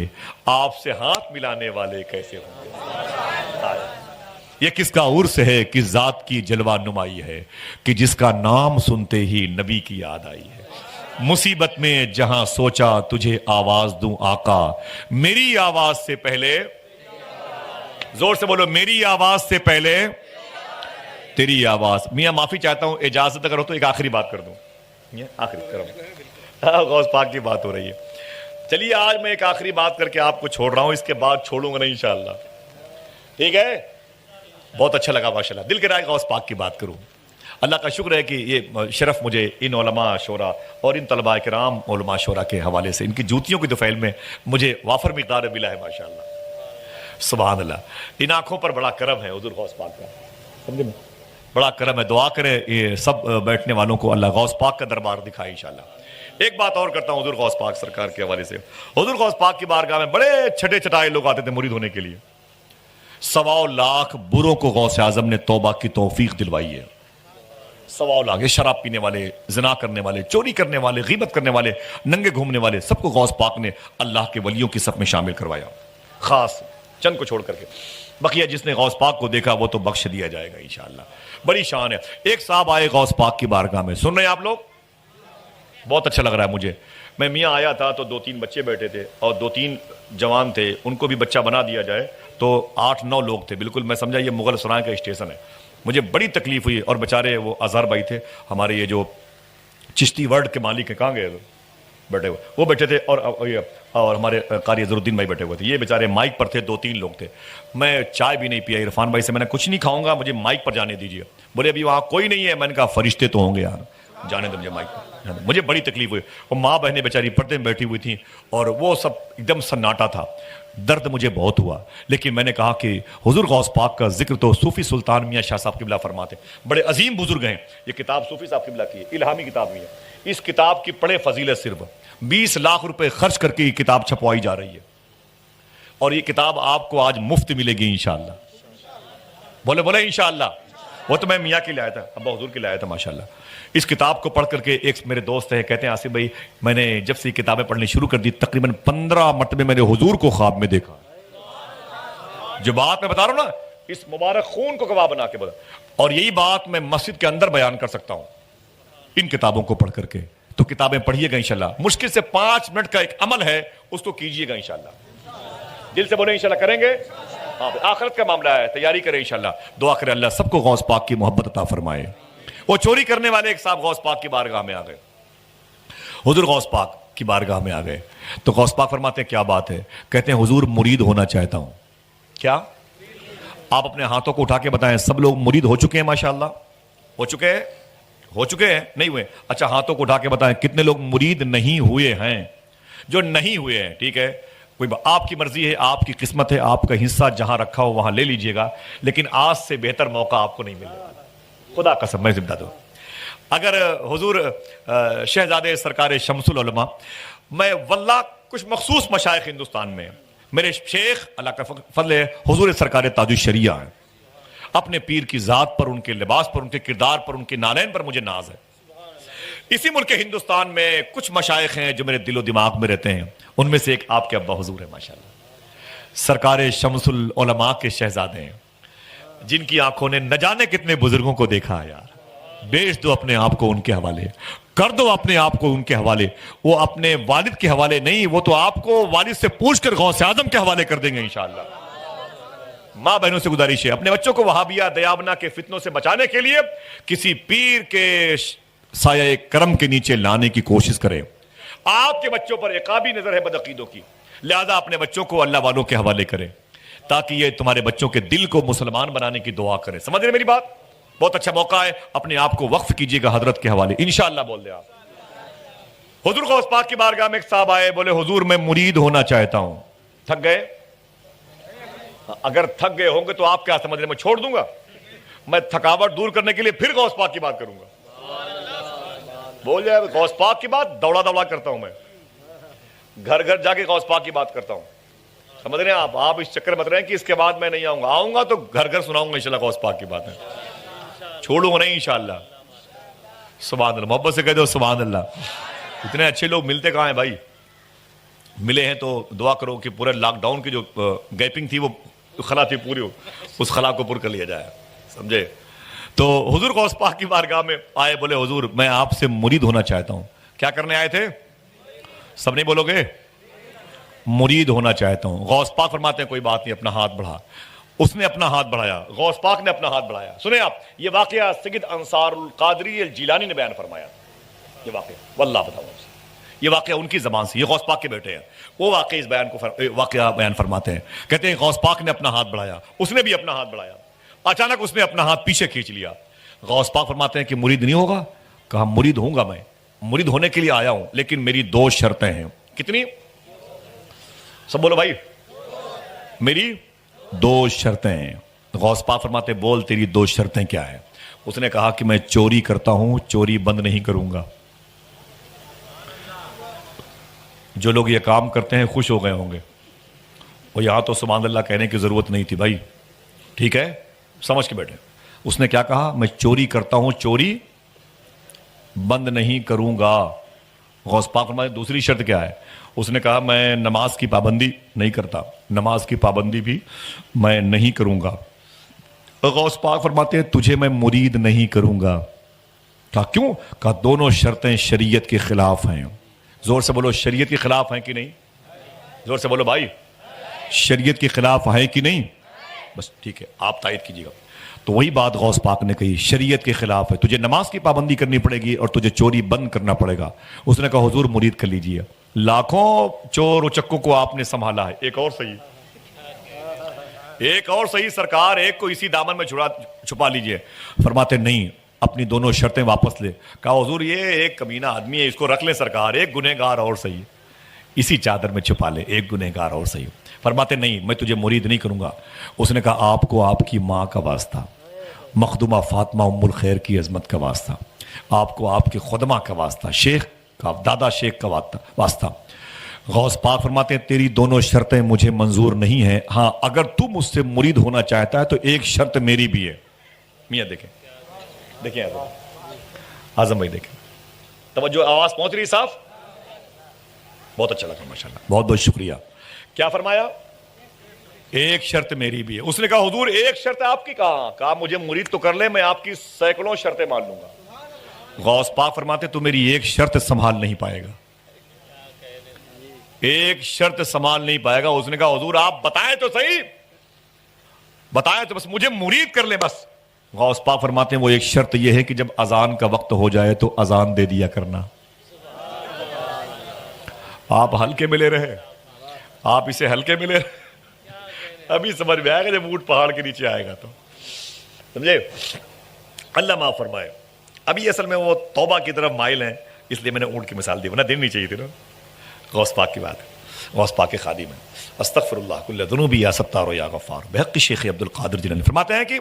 آپ سے ہاتھ ملانے والے کیسے ہوں گے. یہ کس کا عرس ہے، کس ذات کی جلوہ نمائی ہے کہ جس کا نام سنتے ہی نبی کی یاد آئی ہے. مصیبت میں جہاں سوچا تجھے آواز دوں آقا، میری آواز سے پہلے، زور سے بولو، میری آواز سے پہلے تیری آواز. میاں معافی چاہتا ہوں، اجازت اگر ہو تو ایک آخری بات کر دوں. آخری کرو، غوث پاک کی بات ہو رہی ہے. چلیے آج میں ایک آخری بات کر کے آپ کو چھوڑ رہا ہوں، اس کے بعد چھوڑوں گا نہیں انشاءاللہ. ٹھیک ہے؟ بہت اچھا لگا ماشاءاللہ، دل کرا غوث پاک کی بات کروں. اللہ کا شکر ہے کہ یہ شرف مجھے ان علماء شورا اور ان طلباء کرام علماء شورا کے حوالے سے، ان کی جوتیوں کی دفعیل میں مجھے وافر مقدار ملا ہے ماشاءاللہ. سبحان اللہ. ان آنکھوں پر بڑا کرم ہے حضور غوث پاک کا، سمجھے میں. بڑا کرم ہے. دعا کرے یہ سب بیٹھنے والوں کو اللہ غوث پاک کا دربار دکھائے انشاءاللہ. ایک بات اور کرتا ہوں حضور غوث پاک سرکار کے حوالے سے. حضور غوث پاک کی بارگاہ میں بڑے چھٹے چھٹائے لوگ آتے تھے مرید ہونے کے لیے. 1.25 لاکھ بروں کو غوث اعظم نے توبہ کی توفیق دلوائی ہے. 1.25 لاکھ. شراب پینے والے, زنا کرنے والے, چوری کرنے والے, غیبت کرنے والے, ننگے گھومنے والے, سب کو غوث پاک نے اللہ کے ولیوں کی صف میں شامل کروایا, خاص چند کو چھوڑ کر کے. بقیہ جس نے غوث پاک کو دیکھا وہ تو بخش دیا جائے گا انشاءاللہ. بڑی شان ہے. ایک صاحب آئے غوث پاک کی بارگاہ میں, سن رہے ہیں آپ لوگ؟ بہت اچھا لگ رہا ہے مجھے. میں میاں آیا تھا تو 2-3 بچے بیٹھے تھے اور 2-3 جوان تھے, ان کو بھی بچہ بنا دیا جائے تو 8-9 لوگ تھے. بالکل میں سمجھا یہ مغل سرائے کا اسٹیشن ہے. مجھے بڑی تکلیف ہوئی. اور بیچارے وہ اظہر بھائی تھے ہمارے, یہ جو چشتی ورلڈ کے مالک ہیں, کہاں گئے بیٹھے ہوئے, وہ بیٹھے تھے, اور ہمارے قاری عزر الدین بھائی بیٹھے ہوئے تھے. یہ بیچارے مائک پر تھے, 2-3 لوگ تھے. میں چائے بھی نہیں پیا عرفان بھائی سے, میں نے کچھ نہیں کھاؤں گا, مجھے مائک پر جانے دیجیے. بولے ابھی وہاں کوئی نہیں ہے. میں نے کہا فرشتے تو ہوں گے یار, جانے دو مجھے مائک پر. مجھے بڑی تکلیف ہوئی. وہ ماں بہنیں بیچاری پردے میں بیٹھی ہوئی تھیں اور وہ سب ایک دم سناٹا تھا. درد مجھے بہت ہوا, لیکن میں نے کہا کہ حضور غوث پاک کا ذکر تو صوفی سلطان میاں شاہ صاحب قبلہ فرماتے, بڑے عظیم بزرگ ہیں. یہ کتاب صوفی صاحب قبلہ کی ہے, الہامی کتاب بھی ہے. اس کتاب کی پڑھے فضیلت صرف 20 لاکھ روپے خرچ کر کے یہ کتاب چھپوائی جا رہی ہے, اور یہ کتاب آپ کو آج مفت ملے گی انشاءاللہ. بولے بولے انشاءاللہ. وہ تو میں میاں کے لائے تھا, ابا حضور کے لائے تھا ماشاءاللہ. اس کتاب کو پڑھ کر کے ایک میرے دوست ہیں, کہتے ہیں آصف بھائی میں نے جب سے یہ کتابیں پڑھنی شروع کر دی تقریباً 15 مرتبہ میں نے حضور کو خواب میں دیکھا. جو بات میں بتا رہا ہوں نا, اس مبارک خون کو گواہ بنا کے بتا, اور یہی بات میں مسجد کے اندر بیان کر سکتا ہوں ان کتابوں کو پڑھ کر کے. تو کتابیں پڑھیے گا انشاءاللہ. مشکل سے 5 منٹ کا ایک عمل ہے, اس کو کیجیے گا انشاءاللہ. دل سے بولے انشاءاللہ کریں گے. آخرت کا معاملہ ہے, تیاری کریں انشاءاللہ. دعا کریں اللہ سب کو غوث پاک کی محبت عطا فرمائے. وہ چوری کرنے والے ایک صاحب غوث پاک کی بارگاہ میں آ گئے, حضور غوث پاک کی بارگاہ میں آ گئے. تو غوث پاک فرماتے ہیں کیا بات ہے؟ کہتے ہیں حضور مرید ہونا چاہتا ہوں. کیا آپ اپنے ہاتھوں کو اٹھا کے بتائیں, سب لوگ مرید ہو چکے ہیں ماشاءاللہ؟ ہو چکے ہیں؟ ہو چکے ہیں؟ نہیں ہوئے؟ اچھا ہاتھوں کو اٹھا کے بتائیں کتنے لوگ مرید نہیں ہوئے ہیں؟ جو نہیں ہوئے ہیں ٹھیک ہے, کوئی آپ کی مرضی ہے, آپ کی قسمت ہے, آپ کا حصہ جہاں رکھا ہو وہاں لے لیجئے گا, لیکن آج سے بہتر موقع آپ کو نہیں ملے گا. خدا قسم میں ذمہ دوں. اگر حضور شہزادے سرکار شمس العلماء, میں واللہ کچھ مخصوص مشائخ ہندوستان میں, میرے شیخ اللہ کا فضل ہے حضور سرکار تاج الشریعہ ہیں. اپنے پیر کی ذات پر, ان کے لباس پر, ان کے کردار پر, ان کے نالین پر مجھے ناز ہے. اسی ملک ہندوستان میں کچھ مشائخ ہیں جو میرے دل و دماغ میں رہتے ہیں, ان میں سے ایک آپ کے ابا حضور ہے ماشاءاللہ, سرکار شمس العلماء کے شہزادے ہیں, جن کی آنکھوں نے نہ جانے کتنے بزرگوں کو دیکھا ہے یار. بیچ دو اپنے آپ کو ان کے حوالے, کر دو اپنے آپ کو ان کے حوالے. وہ اپنے والد کے حوالے نہیں, وہ تو آپ کو والد سے پوچھ کر غوث اعظم کے حوالے کر دیں گے انشاءاللہ. ماں بہنوں سے گزارش ہے, اپنے بچوں کو وہابیہ دیابنا کے فتنوں سے بچانے کے لیے کسی پیر کے سایہ کرم کے نیچے لانے کی کوشش کریں. آپ کے بچوں پر عقابی نظر ہے بدعقیدوں کی, لہذا اپنے بچوں کو اللہ والوں کے حوالے کریں تاکہ یہ تمہارے بچوں کے دل کو مسلمان بنانے کی دعا کریں. سمجھ رہے میری بات؟ بہت اچھا موقع ہے, اپنے آپ کو وقف کیجیے گا حضرت کے حوالے انشاءاللہ. بول دیں آپ. حضور غوث پاک کی بارگاہ میں ایک صاحب آئے, بولے حضور میں مرید ہونا چاہتا ہوں. تھک گئے؟ اگر تھک گئے ہوں گے تو آپ کیا سمجھ رہے, میں چھوڑ دوں گا؟ میں تھکاوٹ دور کرنے کے لیے پھر غوث پاک کی بات کروں گا. بول جائے غوث پاک کی بات دوڑا دوڑا کرتا ہوں, میں گھر گھر جا کے غوث پاک کی بات کرتا ہوں. سمجھ رہے ہیں آپ اس چکر مت رہے ہیں کہ اس کے بعد میں نہیں آؤں گا تو گھر گھر سناؤں گا انشاءاللہ غوث پاک کی باتیں, چھوڑوں گا نہیں انشاءاللہ. سبحان اللہ, محبت سے کہہ دو سبحان اللہ. اتنے اچھے لوگ ملتے کہاں ہیں بھائی؟ ملے ہیں تو دعا کرو کہ پورے لاک ڈاؤن کی جو گیپنگ تھی وہ خلا تھی پوری ہو, اس خلا کو پر کر لیا جائے, سمجھے؟ تو حضور غوث پاک کی بارگاہ میں آئے, بولے حضور میں آپ سے مرید ہونا چاہتا ہوں. کیا کرنے آئے تھے؟ سب نہیں بولو گے؟ مرید ہونا چاہتا ہوں. غوث پاک فرماتے ہیں کوئی بات نہیں, اپنا ہاتھ بڑھا. اس نے اپنا ہاتھ بڑھایا, غوث پاک نے اپنا ہاتھ بڑھایا. سنیں آپ, یہ واقعہ سید انصار القادری الجیلانی نے بیان فرمایا. یہ واقعہ واللہ بتاؤں آپ سے, یہ واقعہ ان کی زبان سے, یہ غوث پاک کے بیٹے ہیں, وہ واقعہ اس بیان کو واقعہ بیان فرماتے ہیں. کہتے ہیں غوث پاک نے اپنا ہاتھ بڑھایا, اس نے بھی اپنا ہاتھ بڑھایا. اچانک اس نے اپنا ہاتھ پیچھے کھینچ لیا. غوث پاک فرماتے ہیں کہ مرید نہیں ہوگا؟ کہا مرید ہوں گا, میں مرید ہونے کے لیے آیا ہوں, لیکن میری 2 شرطیں ہیں. کتنی؟ سب بولو بھائی. میری 2 شرطیں ہیں. غوث پاک فرماتے ہیں بول تیری 2 شرطیں کیا ہیں؟ اس نے کہا کہ میں چوری کرتا ہوں، چوری بند نہیں کروں گا۔ جو لوگ یہ کام کرتے ہیں خوش ہو گئے ہوں گے، اور یہاں تو سبحان اللہ کہنے کی ضرورت نہیں تھی بھائی، ٹھیک ہے، سمجھ کے بیٹھے۔ اس نے کیا کہا؟ میں چوری کرتا ہوں، چوری بند نہیں کروں گا۔ غوث پاک فرماتے ہیں دوسری شرط کیا ہے؟ اس نے کہا میں نماز کی پابندی نہیں کرتا، نماز کی پابندی بھی میں نہیں کروں گا۔ غوث پاک فرماتے ہیں تجھے میں مرید نہیں کروں گا۔ کہا کیوں؟ کہا دونوں شرطیں شریعت کے خلاف ہیں۔ زور سے بولو شریعت کے خلاف ہیں کہ نہیں؟ زور سے بولو بھائی، شریعت کے خلاف ہیں کہ نہیں؟ بس ٹھیک ہے، آپ تائید کیجیے گا۔ تو وہی بات غوث پاک نے کہی، شریعت کے خلاف ہے، تجھے نماز کی پابندی کرنی پڑے گی اور تجھے چوری بند کرنا پڑے گا۔ اس نے کہا حضور مرید کر لیجیے۔ لاکھوں چور اچکوں کو آپ نے سنبھالا ہے، ایک اور صحیح، ایک اور صحیح سرکار، ایک کو اسی دامن میں چھپا لیجیے۔ فرماتے نہیں، اپنی دونوں شرطیں واپس لے۔ کہا حضور یہ ایک کمینہ آدمی ہے، اس کو رکھ لیں سرکار، ایک گنہگار اور صحیح، اسی چادر میں چھپا لے، ایک گنہگار اور صحیح۔ فرماتے نہیں، میں تجھے مرید نہیں کروں گا۔ اس نے کہا آپ کو آپ کی ماں کا واسطہ، مخدومہ فاطمہ ام الخیر کی عظمت کا واسطہ، آپ کو آپ کے خدمہ کا واسطہ، شیخ کا، دادا شیخ کا واسطہ۔ غوث پاک فرماتے ہیں تیری دونوں شرطیں مجھے منظور نہیں ہیں، ہاں اگر تو مجھ سے مرید ہونا چاہتا ہے تو ایک شرط میری بھی ہے۔ میاں دیکھیں، دیکھیں اعظم بھائی دیکھیں، توجہ، آواز پہنچ رہی صاف؟ بہت اچھا لگا ماشاءاللہ، بہت بہت شکریہ۔ کیا فرمایا؟ ایک شرط میری بھی ہے۔ اس نے کہا حضور ایک شرط آپ کی کہاں؟ کہا مجھے مرید تو کر لے، میں آپ کی سینکڑوں شرطیں مان لوں گا۔ غوث پاک فرماتے تو میری ایک شرط سنبھال نہیں پائے گا، ایک شرط سنبھال نہیں پائے گا۔ اس نے کہا حضور آپ بتائیں تو صحیح، بتائیں تو بس، مجھے مرید کر لے بس۔ غوث پاک فرماتے ہیں وہ ایک شرط یہ ہے کہ جب اذان کا وقت ہو جائے تو اذان دے دیا کرنا۔ آپ ہلکے میں لے رہے، آپ اسے ہلکے میں لے رہے، ابھی سمجھ میں آئے گا جب اونٹ پہاڑ کے نیچے آئے گا تو، سمجھے؟ اللہ معاف فرمائے۔ ابھی اصل میں وہ توبہ کی طرف مائل ہیں، اس لیے میں نے اونٹ کی مثال دی، ورنہ دینی چاہیے تھی نا۔ غوث پاک کی بات ہے، غوث پاک کے خادم ہیں۔ استغفر اللہ کل ذنوبی یا ستار یا غفار، بحق شیخ عبد القادر جیلانی فرماتے ہیں کہ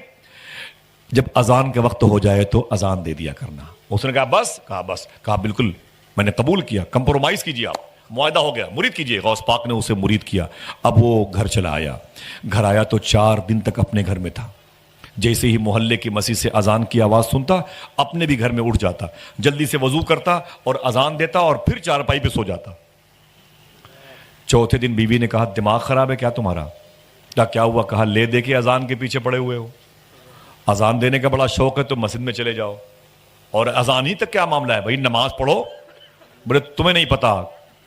جب اذان کا وقت ہو جائے تو اذان دے دیا کرنا۔ اس نے کہا بس، کہا بس، کہا بالکل میں نے قبول کیا، کمپرومائز کیجیے، آپ معاہدہ ہو گیا، مرید کیجیے۔ غوث پاک نے اسے مرید کیا۔ اب وہ گھر چلا آیا، گھر آیا تو 4 دن تک اپنے گھر میں تھا۔ جیسے ہی محلے کی مسجد سے اذان کی آواز سنتا اپنے بھی گھر میں اٹھ جاتا، جلدی سے وضو کرتا اور اذان دیتا اور پھر چارپائی پہ سو جاتا۔ چوتھے دن بیوی نے کہا دماغ خراب ہے کیا تمہارا؟ کیا ہوا؟ کہا لے دے کے اذان کے پیچھے پڑے ہوئے ہو، اذان دینے کا بڑا شوق ہے تو مسجد میں چلے جاؤ، اور اذان ہی تک کیا معاملہ ہے بھائی، نماز پڑھو۔ بولے تمہیں نہیں پتا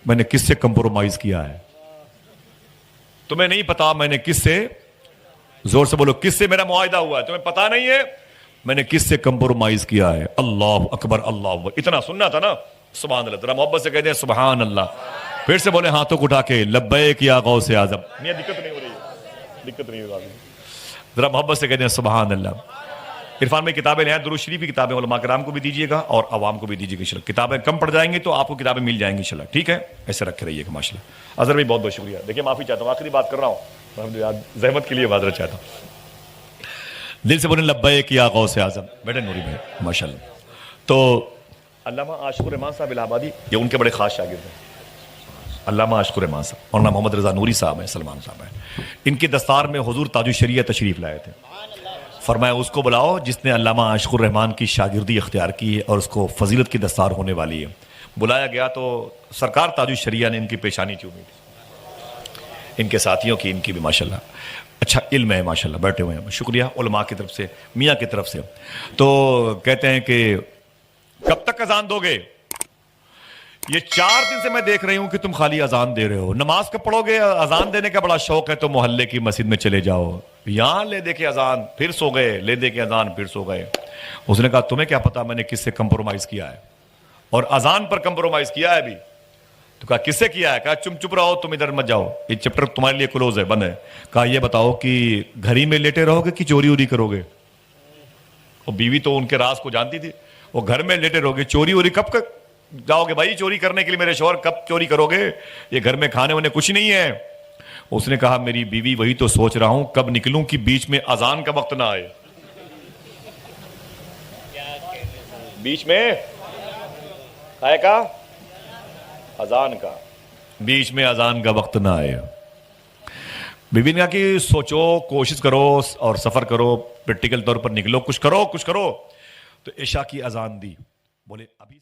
میں نے کس سے کمپرومائز کیا ہے، تمہیں نہیں پتا میں نے کس سے، زور سے بولو، کس سے میرا معاہدہ ہوا ہے، تمہیں پتا نہیں ہے میں نے کس سے کمپرومائز کیا ہے۔ اللہ اکبر، اللہ اکبر، اتنا سننا تھا نا، سبحان اللہ، ذرا محبت سے کہہ دیں سبحان اللہ، پھر سے بولے ہاتھوں کو اٹھا کے لبیک یا غوث اعظم۔ میاں دقت نہیں ہو رہی ہے، دقت نہیں ہو رہی، ذرا محبت سے کہہ دیں سبحان اللہ۔ عرفان میں کتابیں لیں، درود شریف کی کتابیں علماء کرام کو بھی دیجیے گا اور عوام کو بھی دیجیے گا انشاءاللہ۔ کتابیں کم پڑ جائیں گے تو آپ کو کتابیں مل جائیں گی انشاءاللہ، ٹھیک ہے؟ ایسے رکھے رہیے گا ماشاءاللہ۔ اظہر بھائی بہت بہت شکریہ، دیکھیں معافی چاہتا ہوں، آخری بات کر رہا ہوں، زحمت کے لیے معذرت چاہتا ہوں۔ دل سے بولیں لبیک یا غوث اعظم، بیٹے نوری بھائی ماشاءاللہ۔ تو علامہ عاشق الرحمان صاحب الہ آبادی، یہ ان کے بڑے خاص شاگرد ہیں، علامہ عاشق الرحمان صاحب، اور نام محمد رضا نوری صاحب ہیں، سلمان صاحب ہیں۔ ان کی دستار میں حضور تاج الشریعہ تشریف لائے تھے، فرمایا اس کو بلاؤ جس نے علامہ عاشق الرحمان کی شاگردی اختیار کی ہے اور اس کو فضیلت کی دستار ہونے والی ہے۔ بلایا گیا تو سرکار تاج الشریعہ نے ان کی پیشانی چومی تھی، ان کے ساتھیوں کی، ان کی بھی ماشاءاللہ اچھا علم ہے ماشاءاللہ، بیٹھے ہوئے ہیں، شکریہ علماء کی طرف سے، میاں کی طرف سے۔ تو کہتے ہیں کہ کب تک اذان دو گے؟ یہ 4 دن سے میں دیکھ رہی ہوں کہ تم خالی اذان دے رہے ہو، نماز کب پڑھو گے؟ اذان دینے کا بڑا شوق ہے تو محلے کی مسجد میں چلے جاؤ، یہاں لے دے کے اذان پھر سو گئے، لے دے کے اذان پھر سو گئے۔ اس نے کہا تمہیں کیا پتا میں نے کس سے کمپرومائز کیا ہے، اور اذان پر کمپرومائز کیا ہے بھی؟ تو کہا کس سے کیا ہے؟ کہا چپ رہو، تم ادھر مت جاؤ، یہ چیپٹر تمہارے لیے کلوز ہے، بند ہے۔ کہا یہ بتاؤ کہ گھر ہی میں لیٹے رہو گے کہ چوری ووری کرو گے؟ اور بیوی تو ان کے راز کو جانتی تھی، وہ گھر میں لیٹے رہو گے، چوری ووری کب جاؤ گے بھائی چوری کرنے کے لیے؟ میرے شوہر کب چوری کرو گے؟ یہ گھر میں کھانے وانے کچھ نہیں ہے۔ اس نے کہا میری بیوی وہی تو سوچ رہا ہوں کب نکلوں کہ بیچ میں اذان کا وقت نہ آئے۔ بیچ میں کائے کا؟ اذان کا. بیچ میں اذان کا وقت نہ آئے. بی بی نے کہا کہ سوچو، کوشش کرو اور سفر کرو، پریکٹیکل طور پر نکلو، کچھ کرو. تو عشاء کی اذان دی. بولے ابھی